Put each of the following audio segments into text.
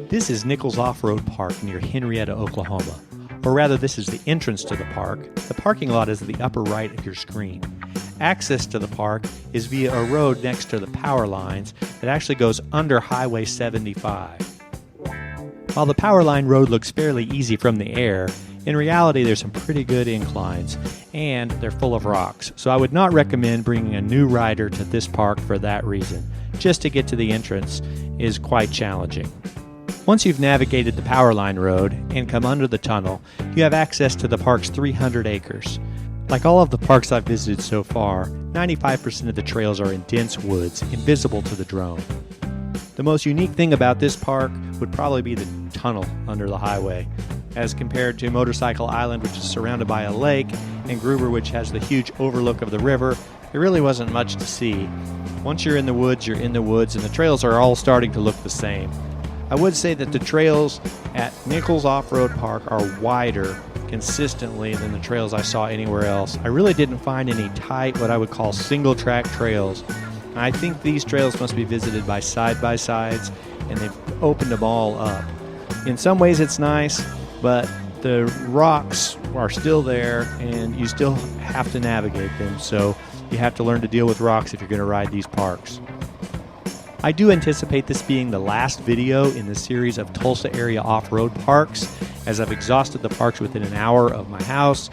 This is Nichols Off-Road Park near Henryetta, Oklahoma. Or rather, this is the entrance to the park. The parking lot is at the upper right of your screen. Access to the park is via a road next to the power lines that actually goes under Highway 75. While the power line road looks fairly easy from the air, in reality there's some pretty good inclines, and they're full of rocks, so I would not recommend bringing a new rider to this park for that reason. Just to get to the entrance is quite challenging. Once you've navigated the power line road and come under the tunnel, you have access to the park's 300 acres. Like all of the parks I've visited so far, 95% of the trails are in dense woods, invisible to the drone. The most unique thing about this park would probably be the tunnel under the highway, as compared to Motorcycle Island, which is surrounded by a lake, and Gruber, which has the huge overlook of the river. There really wasn't much to see. Once you're in the woods, you're in the woods, and the trails are all starting to look the same. I would say that the trails at Nichols Off-Road Park are wider consistently than the trails I saw anywhere else. I really didn't find any tight, what I would call single-track trails. I think these trails must be visited by side-by-sides, and they've opened them all up. In some ways it's nice, but the rocks are still there, and you still have to navigate them, so you have to learn to deal with rocks if you're going to ride these parks. I do anticipate this being the last video in the series of Tulsa area off-road parks, as I've exhausted the parks within an hour of my house,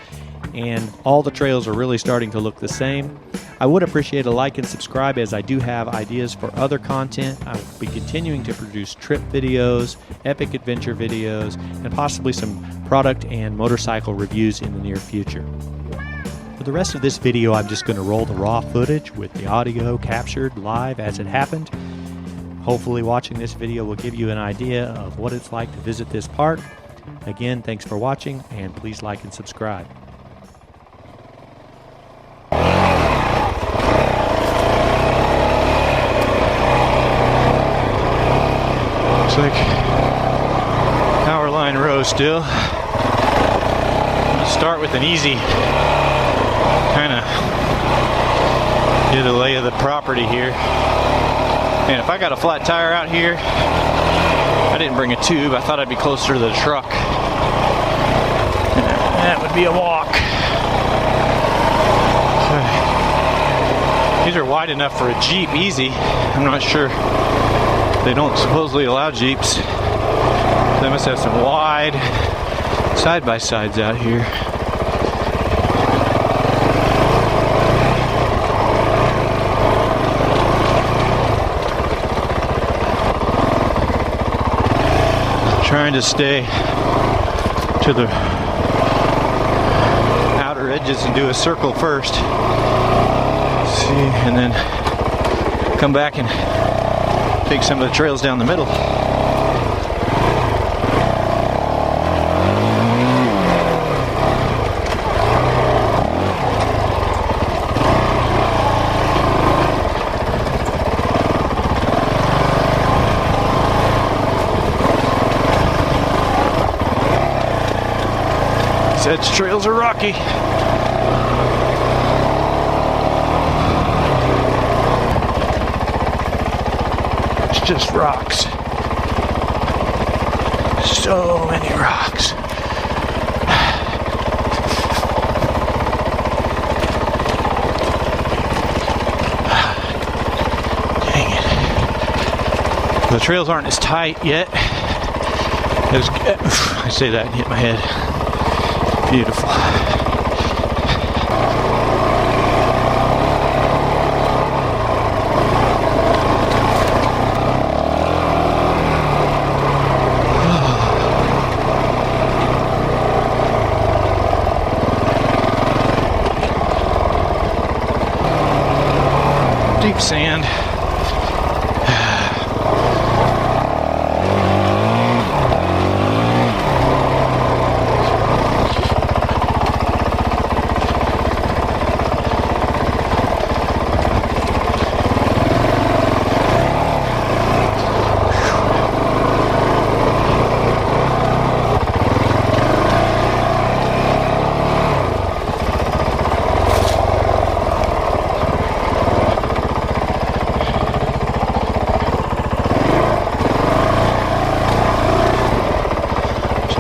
and all the trails are really starting to look the same. I would appreciate a like and subscribe, as I do have ideas for other content. I will be continuing to produce trip videos, epic adventure videos, and possibly some product and motorcycle reviews in the near future. For the rest of this video, I'm just going to roll the raw footage with the audio captured live as it happened. Hopefully watching this video will give you an idea of what it's like to visit this park. Again, thanks for watching, and please like and subscribe. Looks like power line row still. I'm going to start with an easy kind of get a lay of the property here. And if I got a flat tire out here, I didn't bring a tube. I thought I'd be closer to the truck. That would be a walk. So, these are wide enough for a Jeep, easy. I'm not sure. They don't supposedly allow Jeeps. They must have some wide side-by-sides out here. Trying to stay to the outer edges and do a circle first. See, and then come back and take some of the trails down the middle. Edge trails are rocky. It's just rocks. So many rocks. Dang it. The trails aren't as tight yet. I say that and hit my head. Beautiful. Deep sand.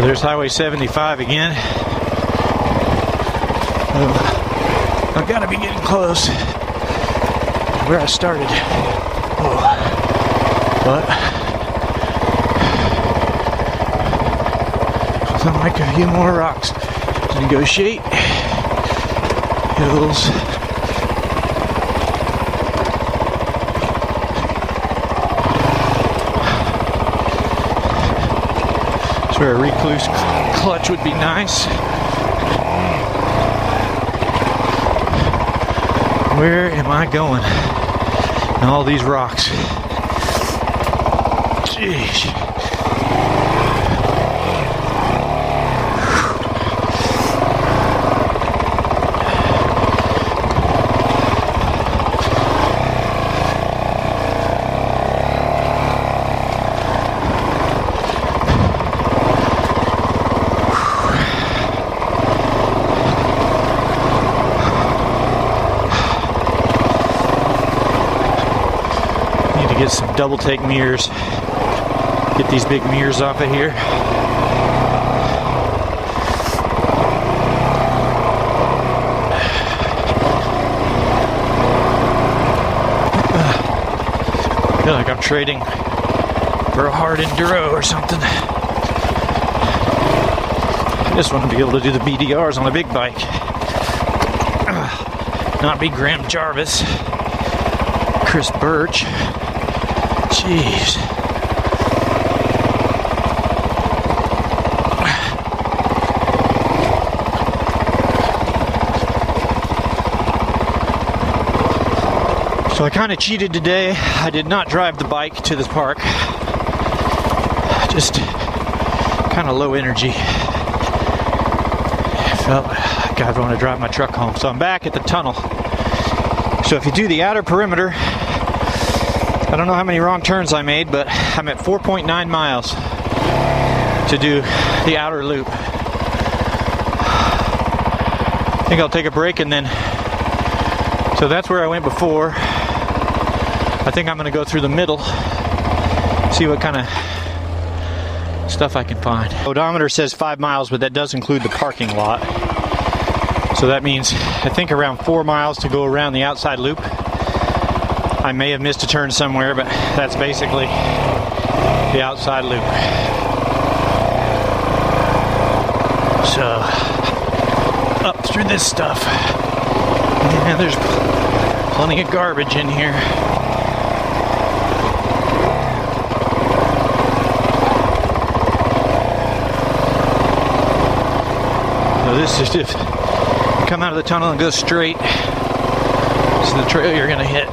So there's Highway 75 again. I've got to be getting close to where I started. But I like a few more rocks to negotiate. Hills. That's where a recluse clutch would be nice. Where am I going? And all these rocks. Jeez. Get some double take mirrors. Get these big mirrors off of here. I feel like I'm trading for a hard enduro or something. I just want to be able to do the BDRs on a big bike. Not be Graham Jarvis, Chris Birch. Jeez. So I kind of cheated today. I did not drive the bike to this park. Just kind of low energy. I felt like I'd want to drive my truck home. So I'm back at the tunnel. So if you do the outer perimeter, I don't know how many wrong turns I made, but I'm at 4.9 miles to do the outer loop. I think I'll take a break and then, so that's where I went before. I think I'm going to go through the middle, see what kind of stuff I can find. Odometer says 5 miles, but that does include the parking lot. So that means I think around 4 miles to go around the outside loop. I may have missed a turn somewhere, but that's basically the outside loop. So, up through this stuff. And there's plenty of garbage in here. So this is just, you come out of the tunnel and go straight. This is the trail you're gonna hit.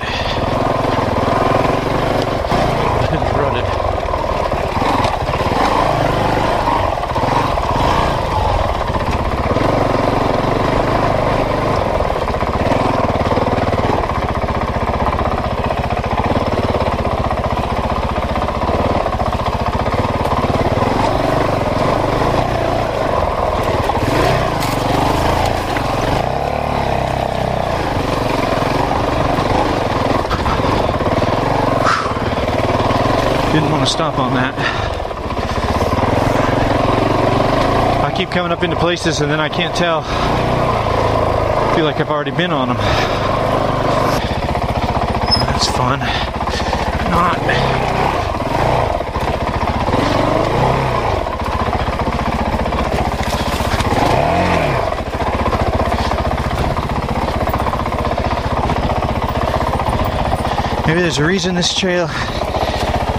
Didn't want to stop on that. I keep coming up into places and then I can't tell. I feel like I've already been on them. That's fun. Not. Maybe there's a reason this trail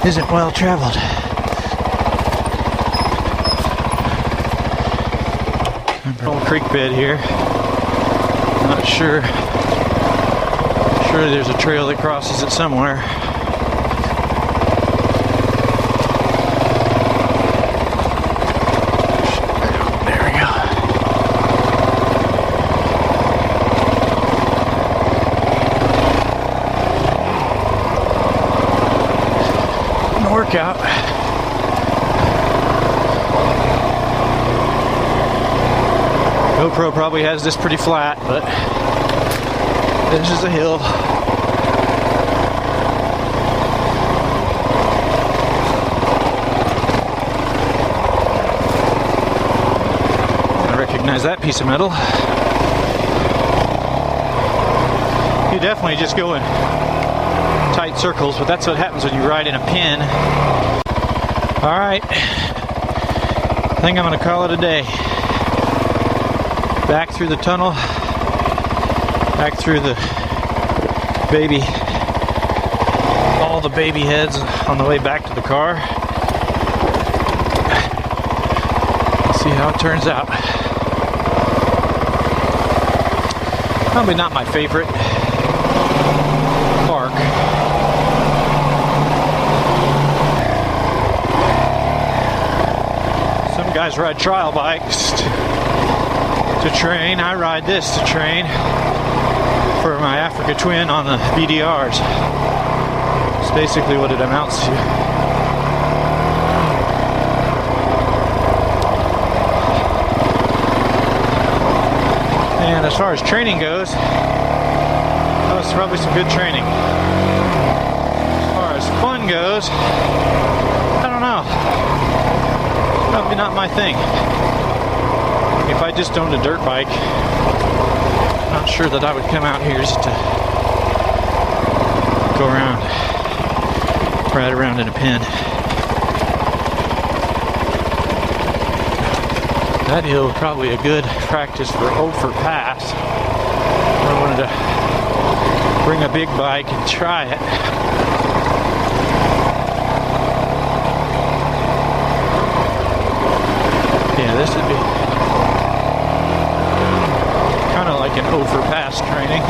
isn't well traveled. Old creek bed here. Not sure. Surely there's a trail that crosses it somewhere. There we go. Workout. GoPro probably has this pretty flat, but this is a hill. recognize that piece of metal. You definitely just go in tight circles, but that's what happens when you ride in a pin. Alright, I think I'm going to call it a day. Back through the tunnel, back through the baby, all the baby heads on the way back to the car. Let's see how it turns out. Probably not my favorite park. Some guys ride trial bikes to train. I ride this to train for my Africa Twin on the BDRs. It's basically what it amounts to. And as far as training goes, that was probably some good training. As far as fun goes, I don't know. Probably not my thing. If I just owned a dirt bike, I'm not sure that I would come out here just to go around, ride around in a pin. That hill is probably a good practice for Ophir Pass. I wanted to bring a big bike and try it. Yeah, this would be kind of like an Ophir Pass training.